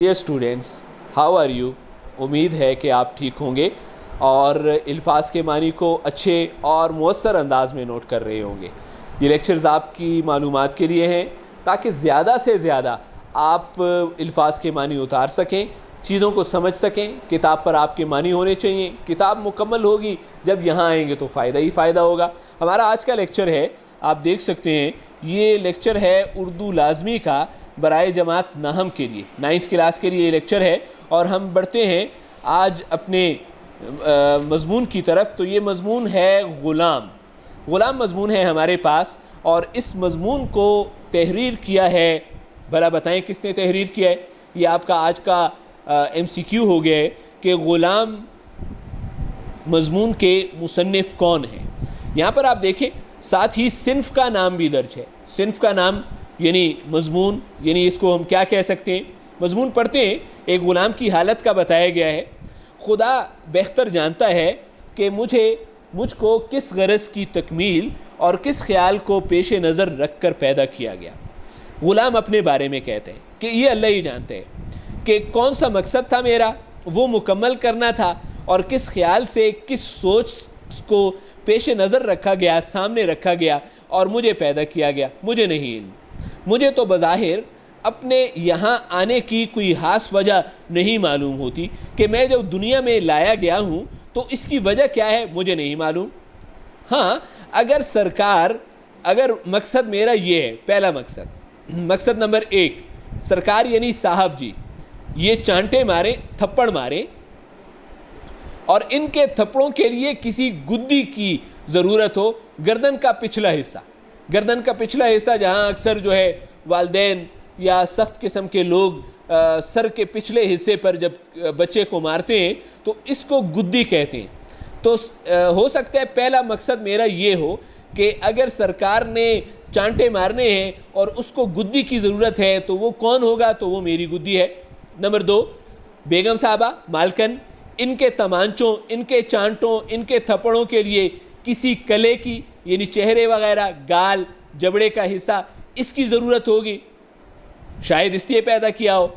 Dear students, how are you. उम्मीद है कि आप ठीक होंगे और अल्फाज के मानी को अच्छे और मौसर अंदाज में नोट कर रहे होंगे। ये लेक्चर्स आपकी मालूमात के लिए हैं ताकि ज़्यादा से ज़्यादा आप अल्फाज के मानी उतार सकें, चीज़ों को समझ सकें। किताब पर आपके मानी होने चाहिए। किताब मुकम्मल होगी जब यहाँ आएंगे तो फ़ायदा ही फ़ायदा होगा। हमारा आज का लेक्चर है, आप देख सकते हैं, ये लेक्चर है उर्दू लाजमी का बराए जमात नाहम के लिए, 9th क्लास के लिए ये लेक्चर है। और हम बढ़ते हैं आज अपने मज़मून की तरफ। तो ये मज़मून है ग़ुलाम मज़मून है हमारे पास, और इस मज़मून को तहरीर किया है, भला बताएं किसने तहरीर किया है। ये आपका आज का MCQ हो गया है कि ग़ुलाम मज़मून के मुसन्निफ़ कौन हैं। यहाँ पर आप देखें, साथ ही सिन्फ़ का नाम भी दर्ज है। सिन्फ़ का नाम यानी मज़मून, यानी इसको हम क्या कह सकते हैं। मज़मून पढ़ते हैं, एक ग़ुलाम की हालत का बताया गया है। खुदा बेहतर जानता है कि मुझको किस गरज़ की तकमील और किस ख्याल को पेश नज़र रख कर पैदा किया गया। ग़ुलाम अपने बारे में कहते हैं कि ये अल्लाह ही जानते हैं कि कौन सा मकसद था मेरा, वो मुकम्मल करना था, और किस ख्याल से, किस सोच को पेश नज़र रखा गया, सामने रखा गया और मुझे पैदा किया गया। मुझे नहीं इल्म। मुझे तो बज़ाहिर अपने यहाँ आने की कोई ख़ास वजह नहीं मालूम होती कि मैं जब दुनिया में लाया गया हूँ तो इसकी वजह क्या है, मुझे नहीं मालूम। हाँ, अगर मकसद मेरा ये है, पहला मकसद नंबर 1, सरकार यानी साहब जी ये चांटे मारें, थप्पड़ मारें, और इनके थप्पड़ों के लिए किसी गुद्दी की ज़रूरत हो। गर्दन का पिछला हिस्सा जहाँ अक्सर जो है वालिदैन या सख्त किस्म के लोग सर के पिछले हिस्से पर जब बच्चे को मारते हैं तो इसको गुद्दी कहते हैं। तो हो सकता है पहला मकसद मेरा ये हो कि अगर सरकार ने चांटे मारने हैं और उसको गुद्दी की ज़रूरत है तो वो कौन होगा, तो वो मेरी गुद्दी है। नंबर 2, बेगम साहबा, मालकन, इनके तमांचों, इनके चांटों, इनके थप्पड़ों के लिए किसी कले की यानी चेहरे वगैरह, गाल, जबड़े का हिस्सा, इसकी ज़रूरत होगी, शायद इसलिए पैदा किया हो।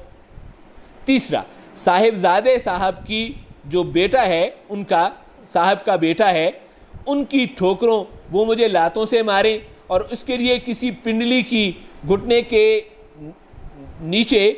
तीसरा, साहिबजादे साहब की जो बेटा है, उनका साहब का बेटा है, उनकी ठोकरों, वो मुझे लातों से मारें और उसके लिए किसी पिंडली की घुटने के नीचे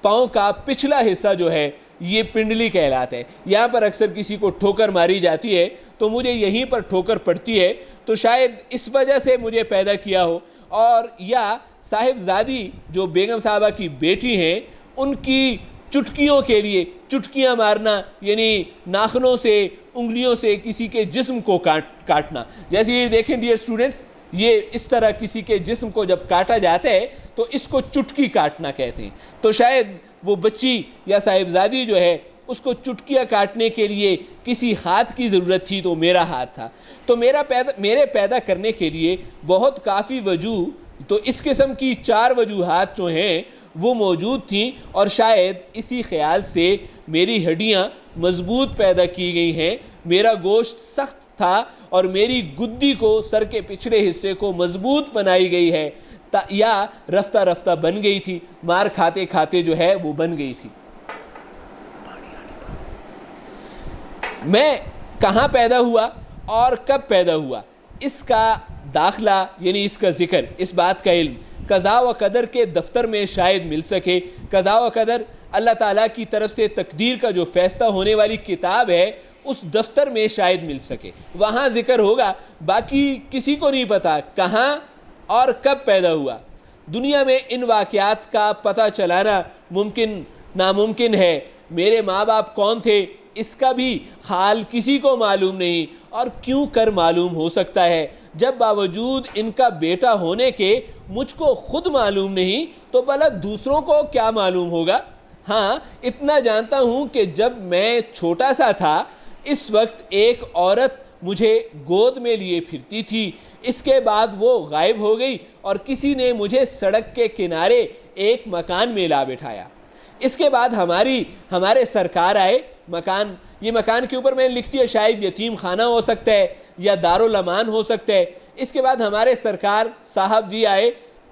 पाँव का पिछला हिस्सा जो है ये पिंडली कहलाता है। यहाँ पर अक्सर किसी को ठोकर मारी जाती है तो मुझे यहीं पर ठोकर पड़ती है, तो शायद इस वजह से मुझे पैदा किया हो। और या साहिबजादी जो बेगम साहबा की बेटी हैं, उनकी चुटकियों के लिए, चुटकियां मारना यानी नाखनों से, उंगलियों से किसी के जिस्म को काटना। जैसे ये देखें डियर स्टूडेंट्स, ये इस तरह किसी के जिस्म को जब काटा जाता है तो इसको चुटकी काटना कहते हैं। तो शायद वो बच्ची या साहिबजादी जो है उसको चुटकियाँ काटने के लिए किसी हाथ की ज़रूरत थी, तो मेरा हाथ था। तो मेरे पैदा करने के लिए बहुत काफ़ी वजूह, तो इस किस्म की 4 वजूहात जो हैं वो मौजूद थी, और शायद इसी ख्याल से मेरी हड्डियाँ मज़बूत पैदा की गई हैं, मेरा गोश्त सख्त था और मेरी गुद्दी को, सर के पिछले हिस्से को मज़बूत बनाई गई है, या रफ्ता रफ्ता बन गई थी, मार खाते खाते जो है वो बन गई थी। मैं कहाँ पैदा हुआ और कब पैदा हुआ, इसका दाखला यानी इसका ज़िक्र, इस बात का इल्म कज़ा व कदर के दफ्तर में शायद मिल सके। कज़ा व कदर अल्लाह ताला की तरफ से तकदीर का जो फैसला होने वाली किताब है, उस दफ्तर में शायद मिल सके, वहाँ ज़िक्र होगा। बाकी किसी को नहीं पता कहाँ और कब पैदा हुआ। दुनिया में इन वाक़यात का पता चलाना मुमकिन नामुमकिन है। मेरे माँ बाप कौन थे, इसका भी हाल किसी को मालूम नहीं, और क्यों कर मालूम हो सकता है जब बावजूद इनका बेटा होने के मुझको खुद मालूम नहीं, तो भला दूसरों को क्या मालूम होगा। हाँ, इतना जानता हूँ कि जब मैं छोटा सा था, इस वक्त एक औरत मुझे गोद में लिए फिरती थी। इसके बाद वो गायब हो गई और किसी ने मुझे सड़क के किनारे एक मकान में ला बिठाया। इसके बाद हमारे सरकार आए। ये मकान के ऊपर मैंने लिख दिया, शायद यतीम खाना हो सकता है या दारुल अमान हो सकता है। इसके बाद हमारे सरकार साहब जी आए,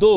2،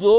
2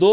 2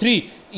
3